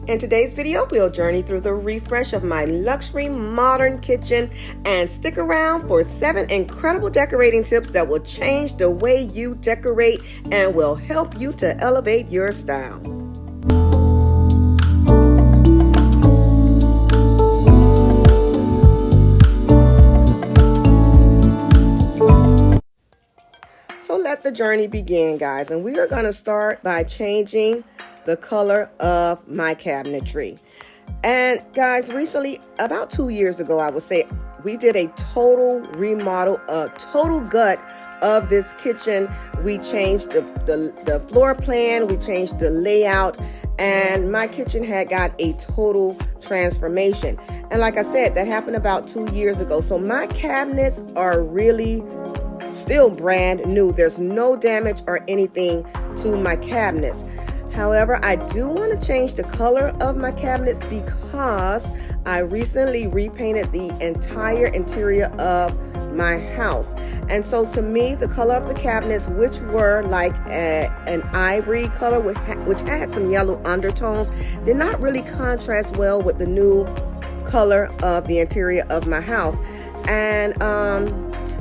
In today's video, we'll journey through the refresh of my luxury modern kitchen and stick around for 7 incredible decorating tips that will change the way you decorate and will help you to elevate your style. So let the journey begin, guys, and we are going to start by changing the color of my cabinetry. And guys, recently, about 2 years ago, I would say, we did a total remodel, a total gut of this kitchen. We changed the floor plan, we changed the layout, and my kitchen had got a total transformation. And like I said, that happened about 2 years ago. So my cabinets are really still brand new. There's no damage or anything to my cabinets. However, I do want to change the color of my cabinets because I recently repainted the entire interior of my house. And so to me, the color of the cabinets, which were like an ivory color, which had some yellow undertones, did not really contrast well with the new color of the interior of my house. And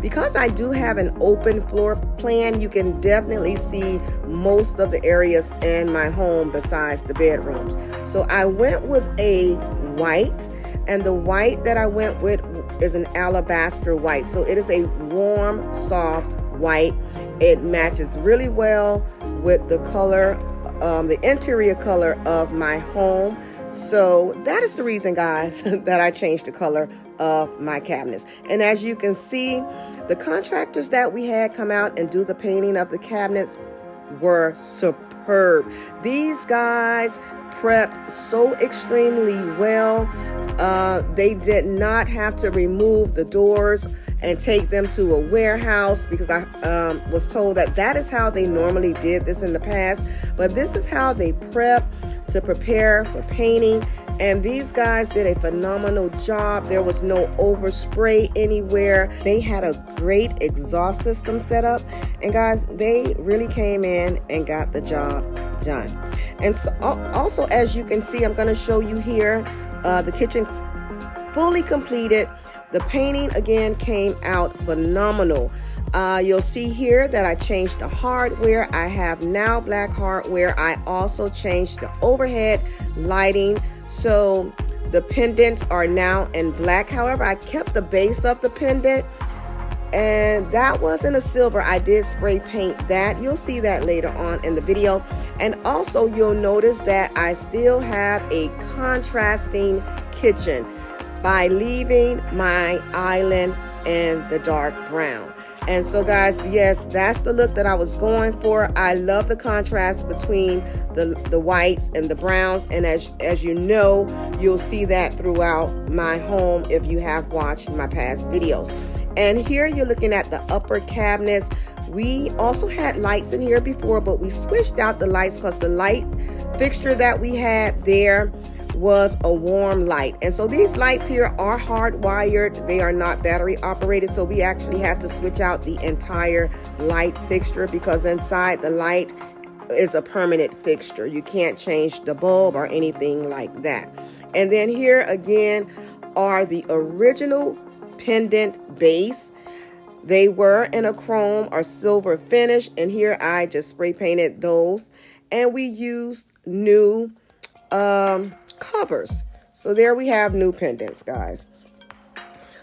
because I do have an open floor plan, you can definitely see most of the areas in my home besides the bedrooms. So I went with a white, and the white that I went with is an alabaster white. So it is a warm, soft white. It matches really well with the color, the interior color of my home. So that is the reason, guys, that I changed the color of my cabinets. And as you can see, the contractors that we had come out and do the painting of the cabinets were superb. These guys prepped so extremely well. They did not have to remove the doors and take them to a warehouse, because I was told that is how they normally did this in the past. But this is how they prep to prepare for painting. And these guys did a phenomenal job. There was no overspray anywhere. They had a great exhaust system set up. And guys, they really came in and got the job done. And so also, as you can see, I'm going to show you here the kitchen fully completed. The painting again came out phenomenal. You'll see here that I changed the hardware. I have now black hardware. I also changed the overhead lighting. So the pendants are now in black. However, I kept the base of the pendant, and that was in a silver. I did spray paint that. You'll see that later on in the video. And also you'll notice that I still have a contrasting kitchen by leaving my island in the dark brown. And so guys, yes, that's the look that I was going for. I love the contrast between the whites and the browns, and as you know, you'll see that throughout my home if you have watched my past videos. And here you're looking at the upper cabinets. We also had lights in here before, but we switched out the lights because the light fixture that we had there was a warm light. And so these lights here are hardwired. They are not battery operated. So we actually had to switch out the entire light fixture, because inside the light is a permanent fixture. You can't change the bulb or anything like that. And then here again are the original pendant base. They were in a chrome or silver finish, and here I just spray painted those, and we used new covers. So there we have new pendants, guys.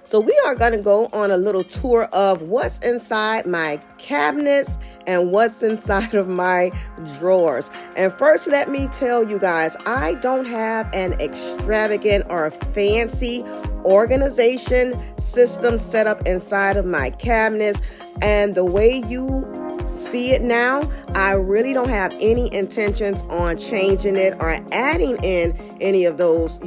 So we are going to go on a little tour of what's inside my cabinets and what's inside of my drawers. And first, let me tell you guys, I don't have an extravagant or fancy organization system set up inside of my cabinets. And the way you see it now, I really don't have any intentions on changing it or adding in any of those,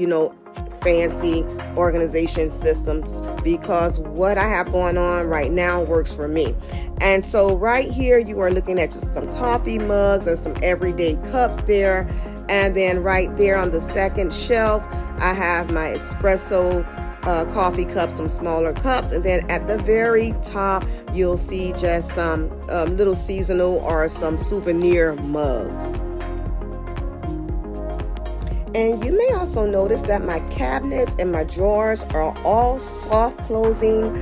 fancy organization systems, because what I have going on right now works for me. And so right here, you are looking at just some coffee mugs and some everyday cups there. And then right there on the second shelf, I have my espresso coffee cups, some smaller cups. And then at the very top, you'll see just some little seasonal or some souvenir mugs. And you may also notice that my cabinets and my drawers are all soft closing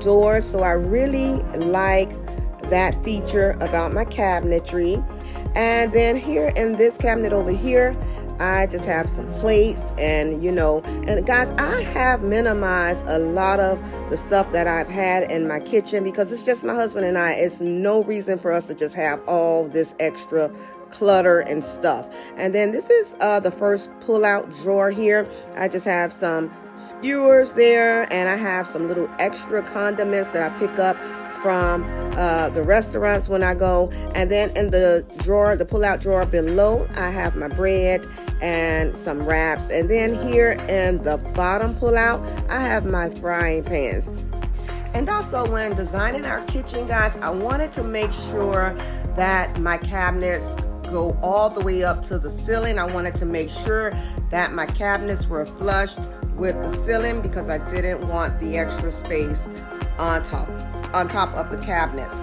doors. So I really like that feature about my cabinetry. And then here in this cabinet over here, I just have some plates and guys, I have minimized a lot of the stuff that I've had in my kitchen because it's just my husband and I. It's no reason for us to just have all this extra clutter and stuff. And then this is the first pull-out drawer here. I just have some skewers there, and I have some little extra condiments that I pick up from the restaurants when I go. And then in the drawer, the pull-out drawer below, I have my bread and some wraps. And then here in the bottom pull-out, I have my frying pans. And also when designing our kitchen, guys, I wanted to make sure that my cabinets go all the way up to the ceiling. I wanted to make sure that my cabinets were flushed with the ceiling because I didn't want the extra space on top of the cabinets.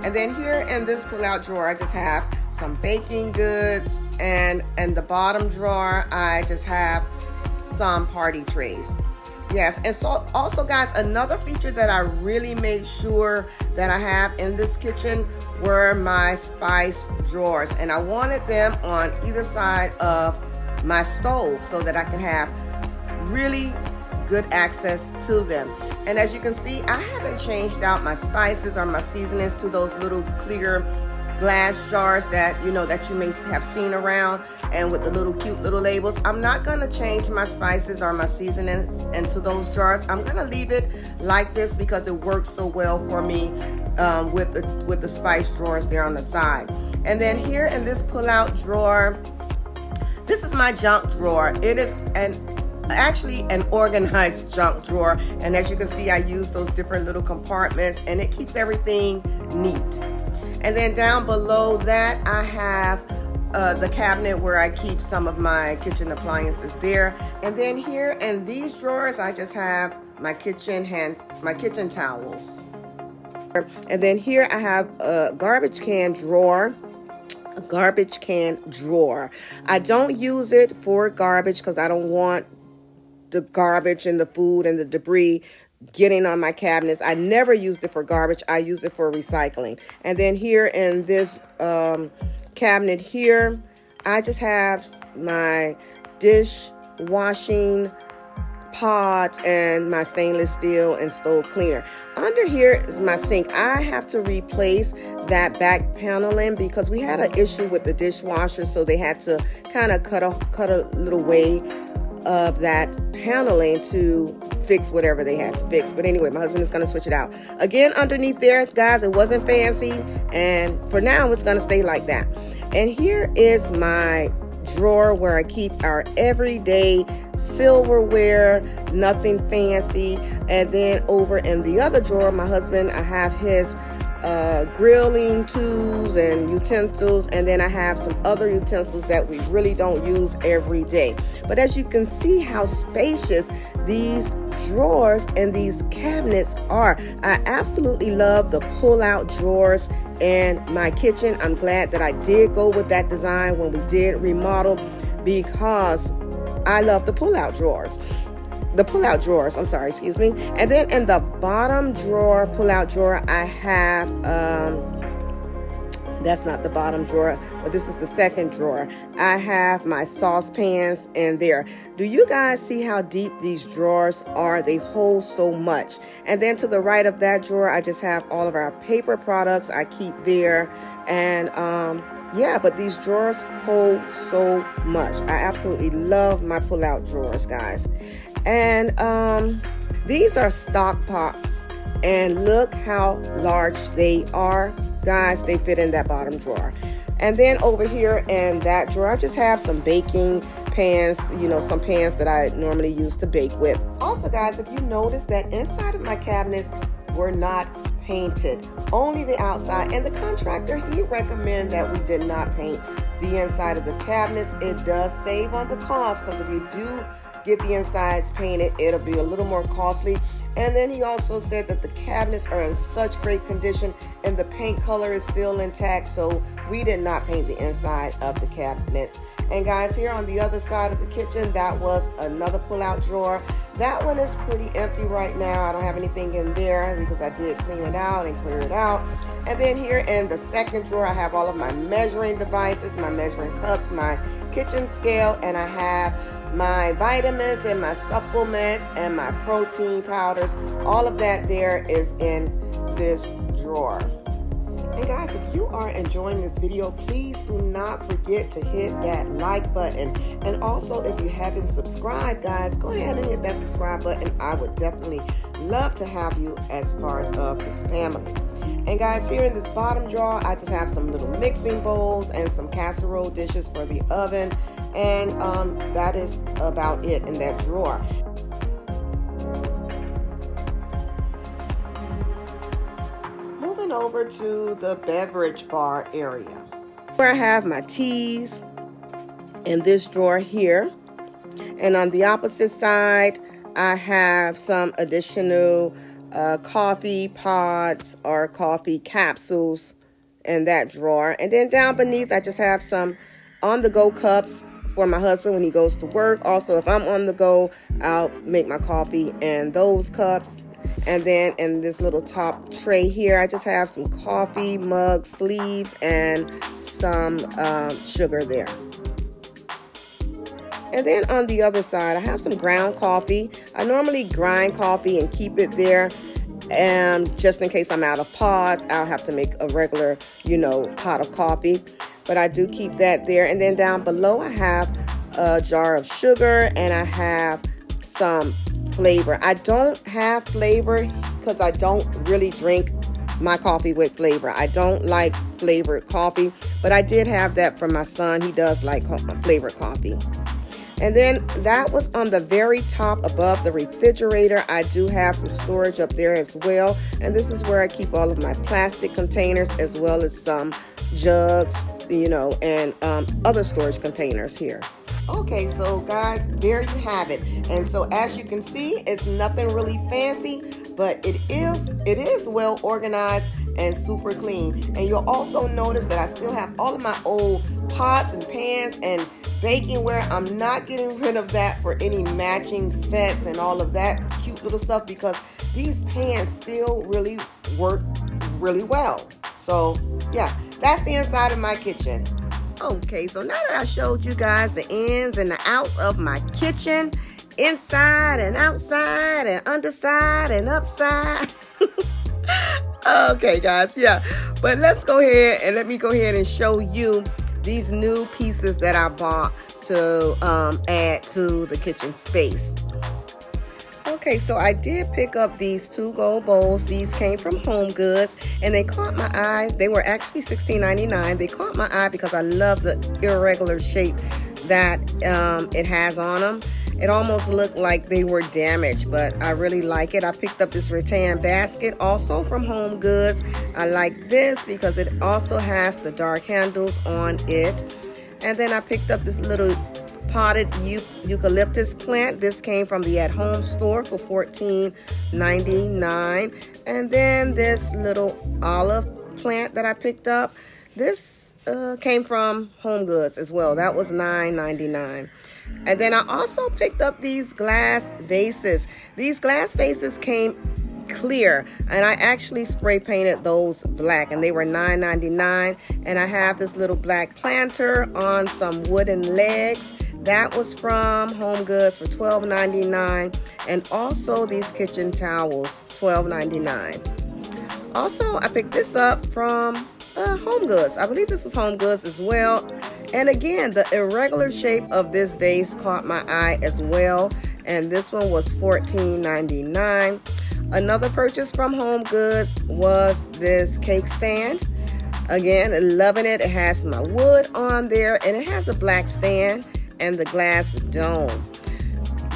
And then here in this pull-out drawer, I just have some baking goods, and in the bottom drawer, I just have some party trays. Yes, and so also, guys, another feature that I really made sure that I have in this kitchen were my spice drawers, and I wanted them on either side of my stove so that I can have really good access to them. And as you can see, I haven't changed out my spices or my seasonings to those little clear glass jars that you may have seen around, and with the little cute little labels. I'm not gonna change my spices or my seasonings into those jars. I'm gonna leave it like this because it works so well for me with the spice drawers there on the side. And then here in this pull-out drawer, this is my junk drawer. It is actually an organized junk drawer, and as you can see, I use those different little compartments, and it keeps everything neat. And then down below that, I have the cabinet where I keep some of my kitchen appliances there. And then here in these drawers, I just have my kitchen towels. And then here I have a garbage can drawer. I don't use it for garbage because I don't want the garbage and the food and the debris getting on my cabinets. I never used it for garbage. I use it for recycling. And then here in this cabinet here, I just have my dishwashing pot and my stainless steel and stove cleaner. Under here is my sink. I have to replace that back paneling because we had an issue with the dishwasher, so they had to kind of cut a little way of that paneling to fix whatever they had to fix. But anyway, my husband is going to switch it out. Again, underneath there, guys, it wasn't fancy, and for now it's going to stay like that. And here is my drawer where I keep our everyday silverware, nothing fancy. And then over in the other drawer, my husband, I have his grilling tools and utensils, and then I have some other utensils that we really don't use every day. But as you can see how spacious these drawers and these cabinets are. I absolutely love the pull-out drawers in my kitchen. I'm glad that I did go with that design when we did remodel because I love the pull-out drawers. And then in the bottom drawer, pull-out drawer, I have, that's not the bottom drawer, but this is the second drawer. I have my saucepans in there. Do you guys see how deep these drawers are? They hold so much. And then to the right of that drawer, I just have all of our paper products I keep there. And yeah, but these drawers hold so much. I absolutely love my pull-out drawers, guys. And these are stock pots, and look how large they are, guys. They fit in that bottom drawer. And then over here in that drawer, I just have some baking pans, some pans that I normally use to bake with. Also, guys, if you notice that inside of my cabinets were not painted, only the outside, and the contractor, he recommended that we did not paint the inside of the cabinets. It does save on the cost, because if you do get the insides painted, it'll be a little more costly. And then he also said that the cabinets are in such great condition and the paint color is still intact, so we did not paint the inside of the cabinets. And guys, here on the other side of the kitchen, that was another pull-out drawer. That one is pretty empty right now. I don't have anything in there because I did clean it out and clear it out. And then here in the second drawer, I have all of my measuring devices, my measuring cups, my kitchen scale, and I have my vitamins and my supplements and my protein powders. All of that there is in this drawer. And guys, if you are enjoying this video, please do not forget to hit that like button. And also, if you haven't subscribed, guys, go ahead and hit that subscribe button. I would definitely love to have you as part of this family. And guys, here in this bottom drawer, I just have some little mixing bowls and some casserole dishes for the oven. And that is about it in that drawer. Moving over to the beverage bar area, where I have my teas in this drawer here. And on the opposite side, I have some additional coffee pods or coffee capsules in that drawer. And then down beneath, I just have some on-the-go cups for my husband when he goes to work. Also, if I'm on the go, I'll make my coffee in those cups. And then in this little top tray here, I just have some coffee mug sleeves and some sugar there. And then on the other side, I have some ground coffee. I normally grind coffee and keep it there. And just in case I'm out of pods, I'll have to make a regular, pot of coffee. But I do keep that there. And then down below, I have a jar of sugar and I have some flavor. I don't have flavor because I don't really drink my coffee with flavor. I don't like flavored coffee, but I did have that for my son. He does like flavored coffee. And then that was on the very top above the refrigerator. I do have some storage up there as well. And this is where I keep all of my plastic containers as well as some jugs, and other storage containers here. Okay, so guys, there you have it. And so as you can see, it's nothing really fancy, but it is well organized and super clean. And you'll also notice that I still have all of my old pots and pans and bakingware. I'm not getting rid of that for any matching sets and all of that cute little stuff, because these pans still really work really well. So yeah, that's the inside of my kitchen. Okay, so now that I showed you guys the ins and the outs of my kitchen, inside and outside and underside and upside. Okay, guys, yeah. But let's go ahead and let me go ahead and show you these new pieces that I bought to add to the kitchen space. Okay, so I did pick up these 2 gold bowls. These came from Home Goods, and they caught my eye. They were actually $16.99. They caught my eye because I love the irregular shape that it has on them. It almost looked like they were damaged, but I really like it. I picked up this rattan basket also from Home Goods. I like this because it also has the dark handles on it. And then I picked up this little potted eucalyptus plant. This came from the at-home store for $14.99. And then this little olive plant that I picked up, this came from Home Goods as well. That was $9.99. And then I also picked up these glass vases. These glass vases came clear, and I actually spray painted those black, and they were $9.99. And I have this little black planter on some wooden legs. That was from Home Goods for $12.99. And also these kitchen towels, $12.99. Also, I picked this up from Home Goods. I believe this was Home Goods as well. And again, the irregular shape of this vase caught my eye as well. And this one was $14.99. Another purchase from Home Goods was this cake stand. Again, loving it. It has my wood on there, and it has a black stand and the glass dome.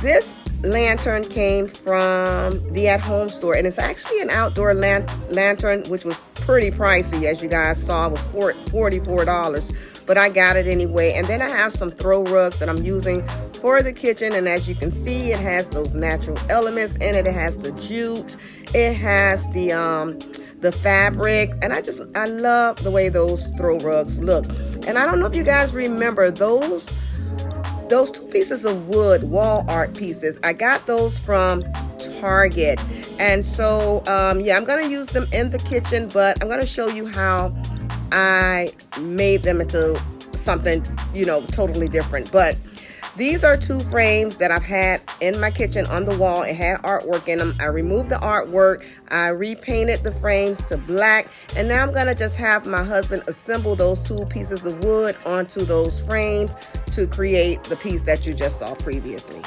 This lantern came from the at-home store, and it's actually an outdoor lantern, which was pretty pricey. As you guys saw, it was $44, but I got it anyway. And then I have some throw rugs that I'm using for the kitchen, and as you can see, it has those natural elements in it. It has the jute, it has the fabric, and I love the way those throw rugs look. And I don't know if you guys remember those two pieces of wood wall art pieces. I got those from Target, and so yeah, I'm gonna use them in the kitchen, but I'm gonna show you how I made them into something, you know, totally different. But these are two frames that I've had in my kitchen on the wall. It had artwork in them. I removed the artwork. I repainted the frames to black. And now I'm going to just have my husband assemble those two pieces of wood onto those frames to create the piece that you just saw previously.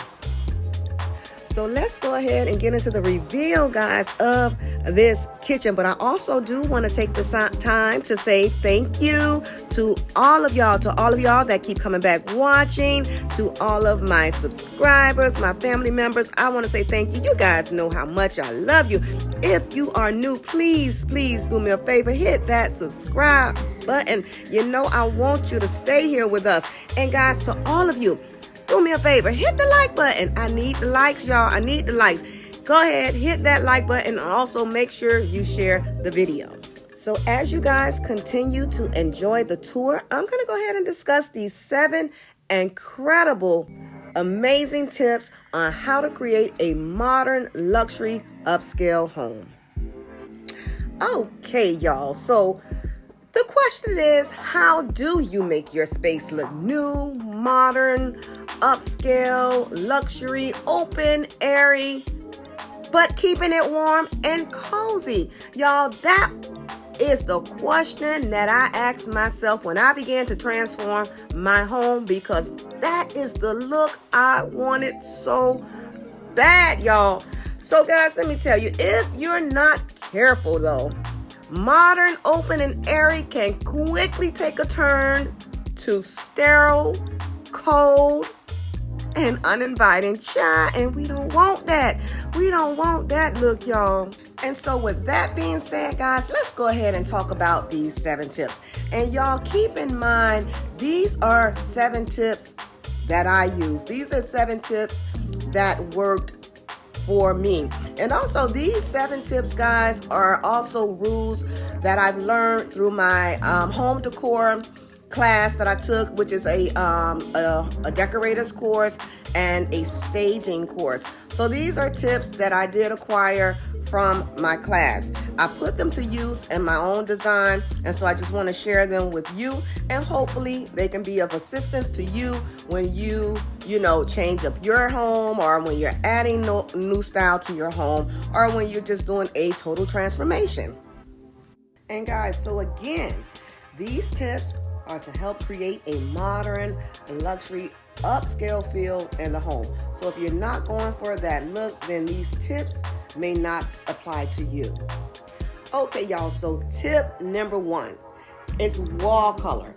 So let's go ahead and get into the reveal, guys, of this kitchen. But I also do want to take the time to say thank you to all of y'all that keep coming back watching, to all of my subscribers, my family members. I want to say thank you. You guys know how much I love you. If you are new, please do me a favor. Hit that subscribe button. You know I want you to stay here with us. And guys, to all of you, do me a favor, hit the like button. I need the likes, y'all. I need the likes. Go ahead, hit that like button, and also make sure you share the video. So as you guys continue to enjoy the tour, I'm going to go ahead and discuss these 7 incredible, amazing tips on how to create a modern luxury upscale home. Okay, y'all. So the question is, how do you make your space look new, modern, upscale, luxury, open, airy, but keeping it warm and cozy? Y'all, that is the question that I asked myself when I began to transform my home, because that is the look I wanted so bad, y'all. So guys, let me tell you, if you're not careful though, modern, open, and airy can quickly take a turn to sterile, cold, and uninviting. And we don't want that. We don't want that look, y'all. And so with that being said, guys, let's go ahead and talk about these 7 tips. And y'all, keep in mind, these are 7 tips that I use. These are 7 tips that worked for me. And also, these 7 tips, guys, are also rules that I've learned through my home decor class that I took, which is a decorator's course and a staging course. So these are tips that I did acquire from my class. I put them to use in my own design, and so I just want to share them with you, and hopefully they can be of assistance to you when you change up your home, or when you're adding new style to your home, or when you're just doing a total transformation. And guys, so again, these tips are to help create a modern, luxury, upscale feel in the home. So if you're not going for that look, then these tips may not apply to you. Okay, y'all, so tip number 1 is wall color.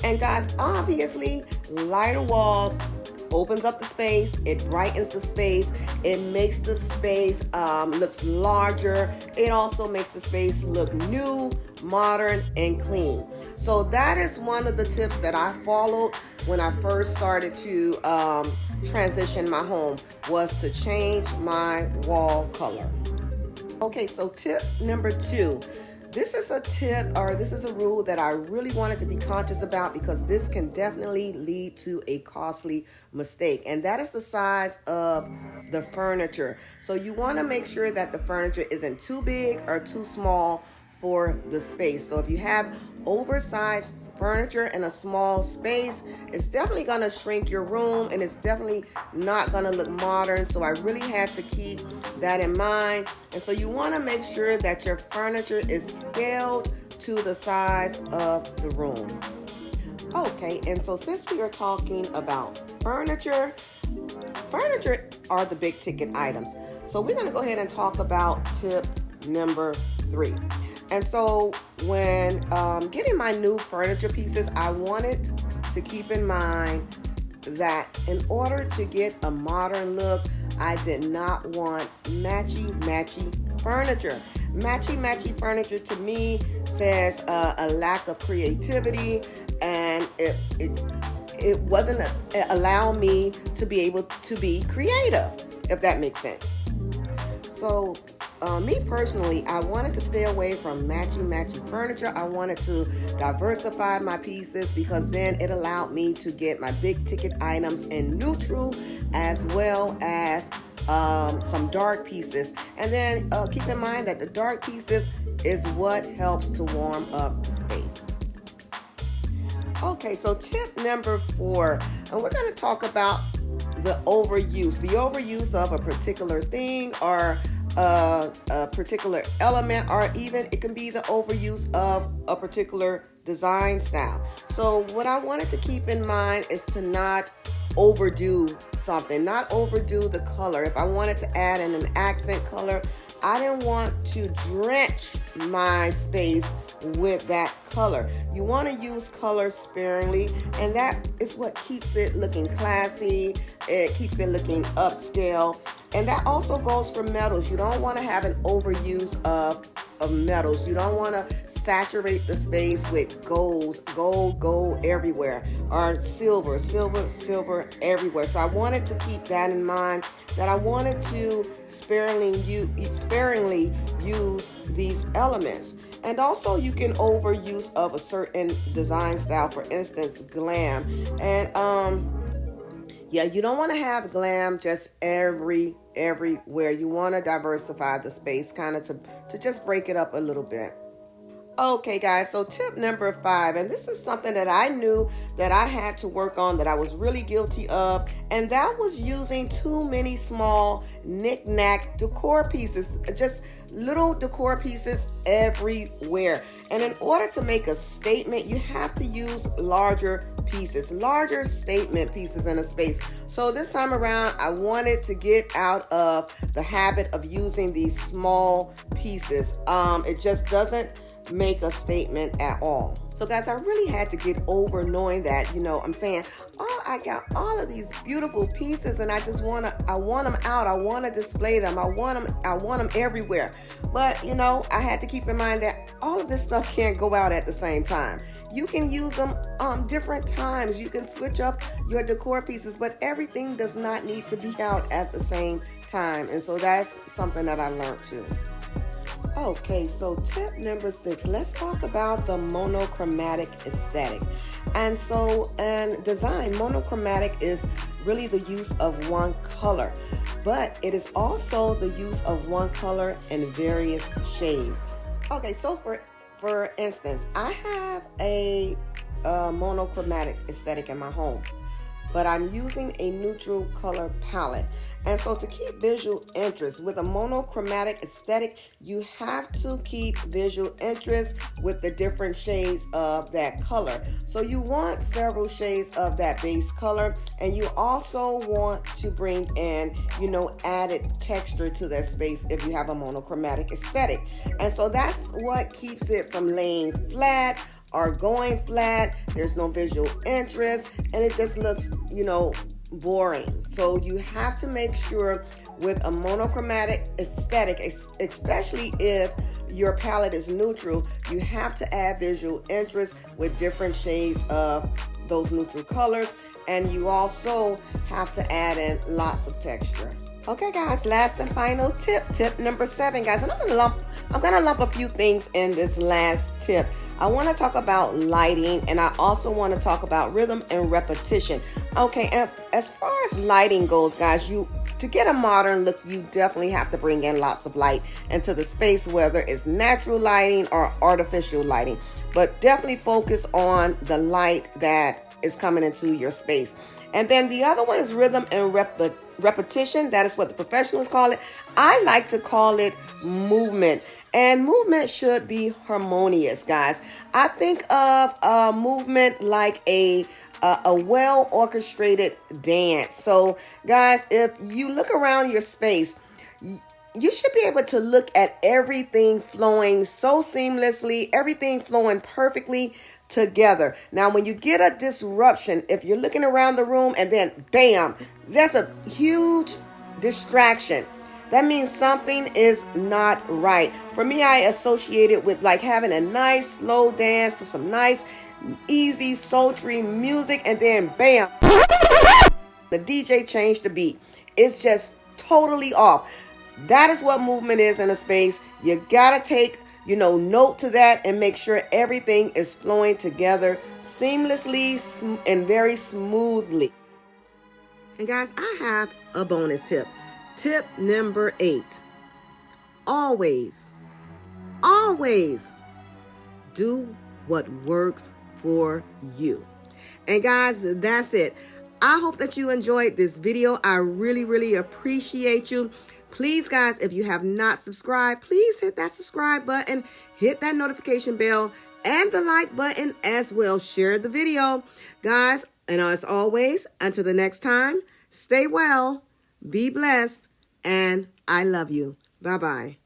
And guys, obviously, lighter walls opens up the space, it brightens the space, it makes the space looks larger. It also makes the space look new, modern, and clean. So that is one of the tips that I followed when I first started to transition my home, was to change my wall color. Okay, so tip number 2. This is a tip, or this is a rule that I really wanted to be conscious about, because this can definitely lead to a costly mistake. And that is the size of the furniture. So you want to make sure that the furniture isn't too big or too small for the space. So if you have oversized furniture in a small space, it's definitely going to shrink your room, and it's definitely not going to look modern. So I really had to keep that in mind. And so you want to make sure that your furniture is scaled to the size of the room. Okay, and so since we are talking about furniture are the big ticket items. So we're going to go ahead and talk about tip number 3. And so when getting my new furniture pieces, I wanted to keep in mind that in order to get a modern look, I did not want matchy furniture. Matchy furniture to me says a lack of creativity, and it wasn't allow me to be able to be creative, if that makes sense. So me personally, I wanted to stay away from matchy furniture. I wanted to diversify my pieces because then it allowed me to get my big ticket items in neutral as well as some dark pieces. And then keep in mind that the dark pieces is what helps to warm up the space. Okay, so tip number 4, and we're going to talk about the overuse of a particular thing or a particular element, or even it can be the overuse of a particular design style. So what I wanted to keep in mind is to not overdo something, not overdo the color. If I wanted to add in an accent color, I didn't want to drench my space with that color. You want to use color sparingly, and that is what keeps it looking classy. It keeps it looking upscale. And that also goes for metals. You don't want to have an overuse of metals. You don't want to saturate the space with gold everywhere, or silver everywhere. So I wanted to keep that in mind, that I wanted to sparingly use these elements. And also you can overuse of a certain design style, for instance, glam. And yeah, you don't want to have glam just everywhere. You want to diversify the space, kind of to just break it up a little bit. Okay, guys, so tip number 5, and this is something that I knew that I had to work on, that I was really guilty of, and that was using too many small knick-knack decor pieces, just little decor pieces everywhere. And in order to make a statement, you have to use larger statement pieces in a space. So this time around, I wanted to get out of the habit of using these small pieces. It just doesn't make a statement at all. So guys, I really had to get over knowing that, I'm saying, oh, I got all of these beautiful pieces and I want them out. I want to display them. I want them everywhere. But, I had to keep in mind that all of this stuff can't go out at the same time. You can use them different times. You can switch up your decor pieces, but everything does not need to be out at the same time. And so that's something that I learned too. Okay, so tip number 6, let's talk about the monochromatic aesthetic. And so in design, monochromatic is really the use of one color, but it is also the use of one color in various shades. Okay, so for instance, I have a monochromatic aesthetic in my home, but I'm using a neutral color palette. And so to keep visual interest with a monochromatic aesthetic, you have to keep visual interest with the different shades of that color. So you want several shades of that base color, and you also want to bring in, added texture to that space if you have a monochromatic aesthetic. And so that's what keeps it from laying flat or going flat. There's no visual interest, and it just looks, boring. So you have to make sure with a monochromatic aesthetic, especially if your palette is neutral, you have to add visual interest with different shades of those neutral colors, and you also have to add in lots of texture. Okay, guys, last and final tip number 7, guys, and I'm gonna lump a few things in this last tip. I want to talk about lighting, and I also want to talk about rhythm and repetition. Okay, and as far as lighting goes, guys, to get a modern look, you definitely have to bring in lots of light into the space, whether it's natural lighting or artificial lighting. But definitely focus on the light that is coming into your space. And then the other one is rhythm and repetition. That is what the professionals call it. I like to call it movement. And movement should be harmonious, guys. I think of movement like a well orchestrated dance. So, guys, if you look around your space, you should be able to look at everything flowing so seamlessly, everything flowing perfectly together. Now, when you get a disruption, if you're looking around the room and then bam, there's a huge distraction, that means something is not right. For me, I associate it with like having a nice slow dance to some nice, easy, sultry music, and then bam, the DJ changed the beat. It's just totally off. That is what movement is in a space. You gotta take, note to that and make sure everything is flowing together seamlessly and very smoothly. And guys, I have a bonus tip. Tip number 8. Always do what works for you. And guys, that's it. I hope that you enjoyed this video. I really appreciate you. Please, guys, if you have not subscribed, please hit that subscribe button, hit that notification bell, and the like button as well. Share the video. Guys, and as always, until the next time, stay well, be blessed, and I love you. Bye-bye.